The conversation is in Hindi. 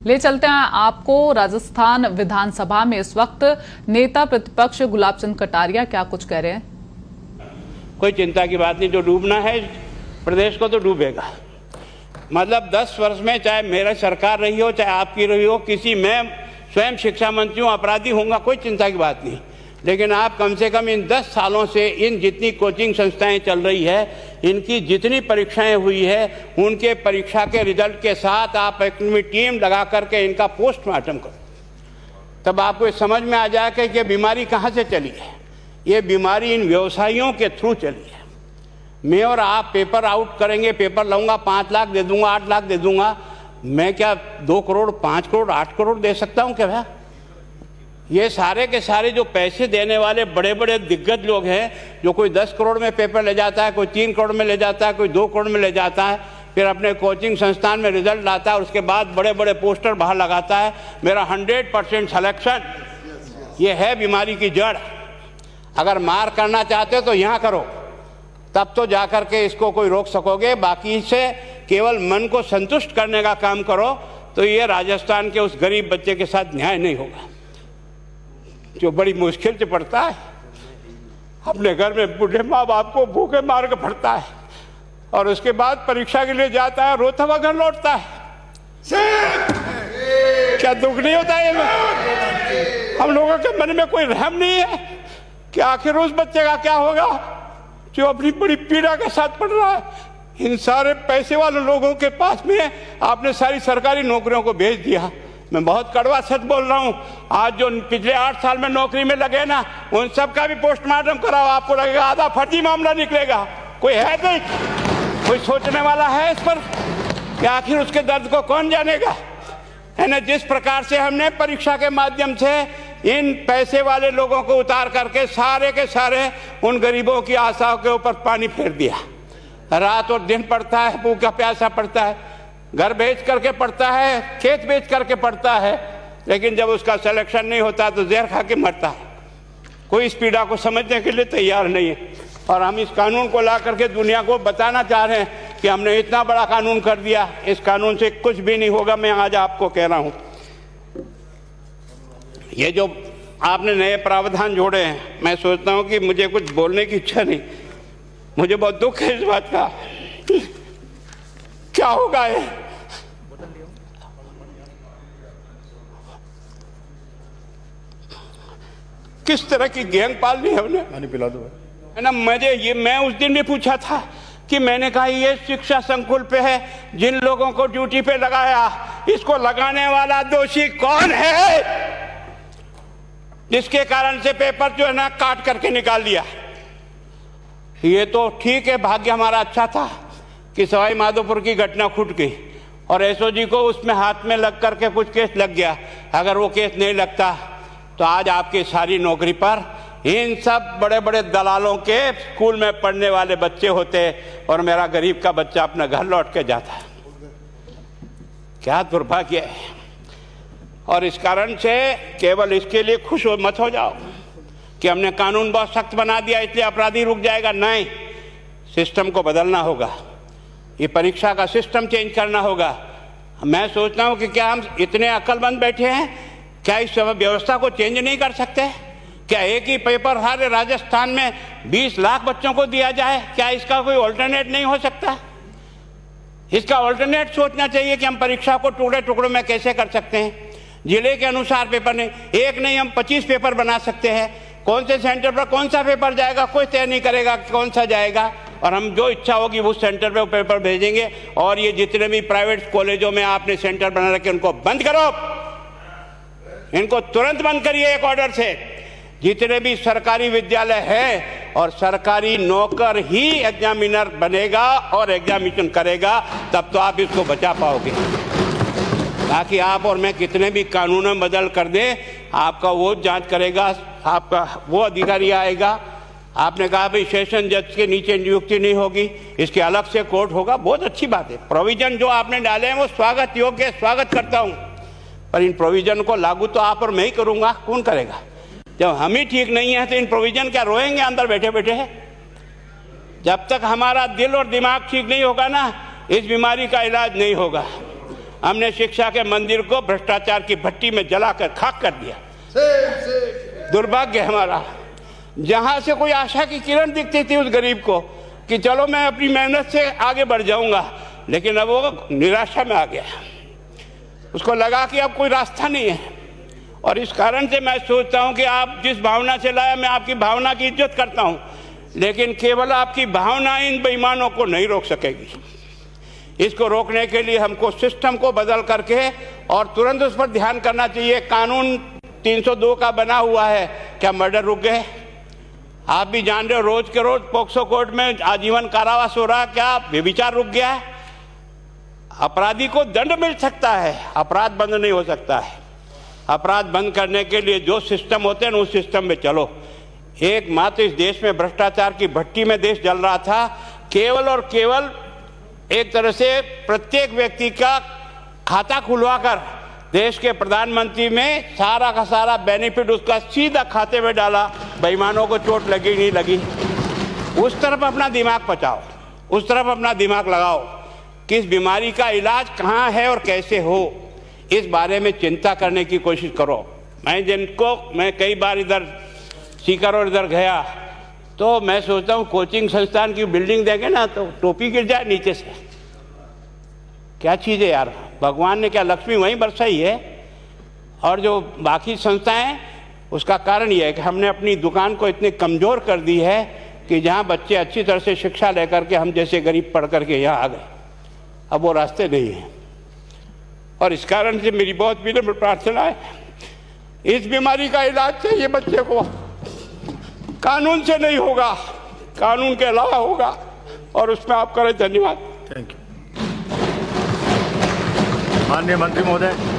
ले चलते हैं आपको राजस्थान विधानसभा में इस वक्त नेता प्रतिपक्ष गुलाब चंद कटारिया क्या कुछ कह रहे हैं। कोई चिंता की बात नहीं, जो डूबना है प्रदेश को तो डूबेगा। मतलब 10 वर्ष में चाहे मेरा सरकार रही हो चाहे आपकी रही हो, किसी मैं स्वयं शिक्षा मंत्री हूँ, अपराधी होऊंगा, कोई चिंता की बात नहीं। लेकिन आप कम से कम इन 10 सालों से इन जितनी कोचिंग संस्थाएं चल रही है, इनकी जितनी परीक्षाएं हुई है, उनके परीक्षा के रिजल्ट के साथ आप एक टीम लगा करके इनका पोस्टमार्टम करो, तब आपको समझ में आ जाएगा कि ये बीमारी कहाँ से चली है। ये बीमारी इन व्यवसायियों के थ्रू चली है। मैं और आप पेपर आउट करेंगे, पेपर लाऊंगा, 5 लाख दे दूंगा, 8 लाख दे दूंगा, मैं क्या 2 करोड़ 5 करोड़ 8 करोड़ दे सकता हूँ क्या भैया? ये सारे के सारे जो पैसे देने वाले बड़े बड़े दिग्गज लोग हैं, जो कोई 10 करोड़ में पेपर ले जाता है, कोई 3 करोड़ में ले जाता है, कोई 2 करोड़ में ले जाता है, फिर अपने कोचिंग संस्थान में रिजल्ट लाता है, उसके बाद बड़े बड़े पोस्टर बाहर लगाता है, मेरा 100% सिलेक्शन। ये है बीमारी की जड़। अगर मार करना चाहते हो तो यहाँ करो, तब तो जा कर के इसको कोई रोक सकोगे। बाकी से केवल मन को संतुष्ट करने का काम करो तो ये राजस्थान के उस गरीब बच्चे के साथ न्याय नहीं होगा, जो बड़ी मुश्किल से पढ़ता है, अपने घर में बूढ़े माँ बाप को भूखे मार के पढ़ता है और उसके बाद परीक्षा के लिए जाता है, रोता हुआ घर लौटता है। क्या दुख नहीं होता है? हम लोगों के मन में कोई रहम नहीं है कि आखिर उस बच्चे का क्या होगा जो अपनी बड़ी पीड़ा के साथ पढ़ रहा है। इन सारे पैसे वाले लोगों के पास में आपने सारी सरकारी नौकरियों को भेज दिया। मैं बहुत कड़वा सच बोल रहा हूं। आज जो पिछले 8 साल में नौकरी में लगे ना, उन सब का भी पोस्टमार्टम कराओ, आपको लगेगा आधा फर्जी मामला निकलेगा। कोई है नहीं, कोई सोचने वाला है इस पर कि आखिर उसके दर्द को कौन जानेगा, है ना। जिस प्रकार से हमने परीक्षा के माध्यम से इन पैसे वाले लोगों को उतार करके सारे के सारे उन गरीबों की आशाओं के ऊपर पानी फेर दिया। रात और दिन पड़ता है, भूखा प्यासा पड़ता है, घर बेच करके पढ़ता है, खेत बेच करके पढ़ता है, लेकिन जब उसका सिलेक्शन नहीं होता तो जहर खा के मरता है। कोई इस पीड़ा को समझने के लिए तैयार नहीं है। और हम इस कानून को ला करके दुनिया को बताना चाह रहे हैं कि हमने इतना बड़ा कानून कर दिया, इस कानून से कुछ भी नहीं होगा। मैं आज आपको कह रहा हूं, ये जो आपने नए प्रावधान जोड़े हैं, मैं सोचता हूं कि मुझे कुछ बोलने की इच्छा नहीं, मुझे बहुत दुख है इस बात का। क्या होगा ये? किस तरह की गैंग पालनी है हमने? पानी पिला दो, है ना। मैं उस दिन भी पूछा था कि मैंने कहा ये शिक्षा संकुल पे है, जिन लोगों को ड्यूटी पे लगाया, इसको लगाने वाला दोषी कौन है, जिसके कारण से पेपर जो है ना काट करके निकाल दिया। ये तो ठीक है, भाग्य हमारा अच्छा था कि सवाई माधोपुर की घटना फूट गई और एसओजी को उसमें हाथ में लग करके कुछ केस लग गया। अगर वो केस नहीं लगता तो आज आपकी सारी नौकरी पर इन सब बड़े बड़े दलालों के स्कूल में पढ़ने वाले बच्चे होते और मेरा गरीब का बच्चा अपना घर लौट के जाता। क्या दुर्भाग्य है। और इस कारण से केवल इसके लिए खुश मत हो जाओ कि हमने कानून बहुत सख्त बना दिया इसलिए अपराधी रुक जाएगा। नहीं, सिस्टम को बदलना होगा, ये परीक्षा का सिस्टम चेंज करना होगा। मैं सोचता हूं कि क्या हम इतने अक्लमंद बैठे हैं, क्या इस व्यवस्था को चेंज नहीं कर सकते? क्या एक ही पेपर हर राजस्थान में 20 लाख बच्चों को दिया जाए? क्या इसका कोई ऑल्टरनेट नहीं हो सकता? इसका ऑल्टरनेट सोचना चाहिए कि हम परीक्षा को टुकड़े टुकड़ों में कैसे कर सकते हैं। जिले के अनुसार पेपर नहीं, एक नहीं हम 25 पेपर बना सकते हैं। कौन से सेंटर पर कौन सा पेपर जाएगा कोई तय नहीं करेगा कौन सा जाएगा, और हम जो इच्छा होगी उस सेंटर पे वो पेपर भेजेंगे। और ये जितने भी प्राइवेट कॉलेजों में आपने सेंटर बना रखे उनको बंद करो, इनको तुरंत बंद करिए एक ऑर्डर से। जितने भी सरकारी विद्यालय है और सरकारी नौकर ही एग्जामिनर बनेगा और एग्जामिनेशन करेगा, तब तो आप इसको बचा पाओगे। ताकि आप और मैं कितने भी कानून बदल कर दें, आपका वो जांच करेगा, आपका वो अधिकारी आएगा। आपने कहा भाई सेशन जज के नीचे नियुक्ति नहीं होगी, इसके अलग से कोर्ट होगा, बहुत अच्छी बात है। प्रोविजन जो आपने डाले हैं वो स्वागत योग्य है, स्वागत करता हूं, पर इन प्रोविजन को लागू तो आप और मैं ही करूंगा, कौन करेगा? जब हम ही ठीक नहीं है तो इन प्रोविजन क्या रोएंगे अंदर बैठे बैठे? जब तक हमारा दिल और दिमाग ठीक नहीं होगा ना, इस बीमारी का इलाज नहीं होगा। हमने शिक्षा के मंदिर को भ्रष्टाचार की भट्टी में जलाकर खाक कर दिया। दुर्भाग्य हमारा, जहां से कोई आशा की किरण दिखती थी उस गरीब को कि चलो मैं अपनी मेहनत से आगे बढ़ जाऊंगा, लेकिन अब वो निराशा में आ गया। उसको लगा कि अब कोई रास्ता नहीं है। और इस कारण से मैं सोचता हूं कि आप जिस भावना से लाया, मैं आपकी भावना की इज्जत करता हूं, लेकिन केवल आपकी भावना इन बेईमानों को नहीं रोक सकेगी। इसको रोकने के लिए हमको सिस्टम को बदल करके और तुरंत उस पर ध्यान करना चाहिए। कानून 302 का बना हुआ है, क्या मर्डर रुक गए? आप भी जान रहे हो, रोज के रोज पोक्सो कोर्ट में आजीवन कारावास हो रहा, क्या व्यभिचार रुक गया है? अपराधी को दंड मिल सकता है, अपराध बंद नहीं हो सकता है। अपराध बंद करने के लिए जो सिस्टम होते हैं उस सिस्टम में चलो। एकमात्र इस देश में भ्रष्टाचार की भट्टी में देश जल रहा था। केवल और केवल एक तरह से प्रत्येक व्यक्ति का खाता खुलवाकर देश के प्रधानमंत्री में सारा का सारा बेनिफिट उसका सीधा खाते में डाला। बेईमानों को चोट लगी नहीं लगी, उस तरफ अपना दिमाग बचाओ, उस तरफ अपना दिमाग लगाओ। किस बीमारी का इलाज कहाँ है और कैसे हो, इस बारे में चिंता करने की कोशिश करो। मैं कई बार इधर सीकर और इधर गया तो मैं सोचता हूँ कोचिंग संस्थान की बिल्डिंग देंगे ना तो टोपी गिर जाए नीचे से। क्या चीज़ है यार, भगवान ने क्या लक्ष्मी वहीं बरसाई है? और जो बाकी संस्थाएं, उसका कारण यह है कि हमने अपनी दुकान को इतनी कमज़ोर कर दी है कि जहाँ बच्चे अच्छी तरह से शिक्षा लेकर के हम जैसे गरीब पढ़ करके यहाँ आ गए, अब वो रास्ते नहीं हैं। और इस कारण से मेरी बहुत विनम्र प्रार्थना है, इस बीमारी का इलाज चाहिए बच्चे को, कानून से नहीं होगा, कानून के अलावा होगा, और उसमें आप करें। धन्यवाद। Thank you. माननीय मंत्री महोदय।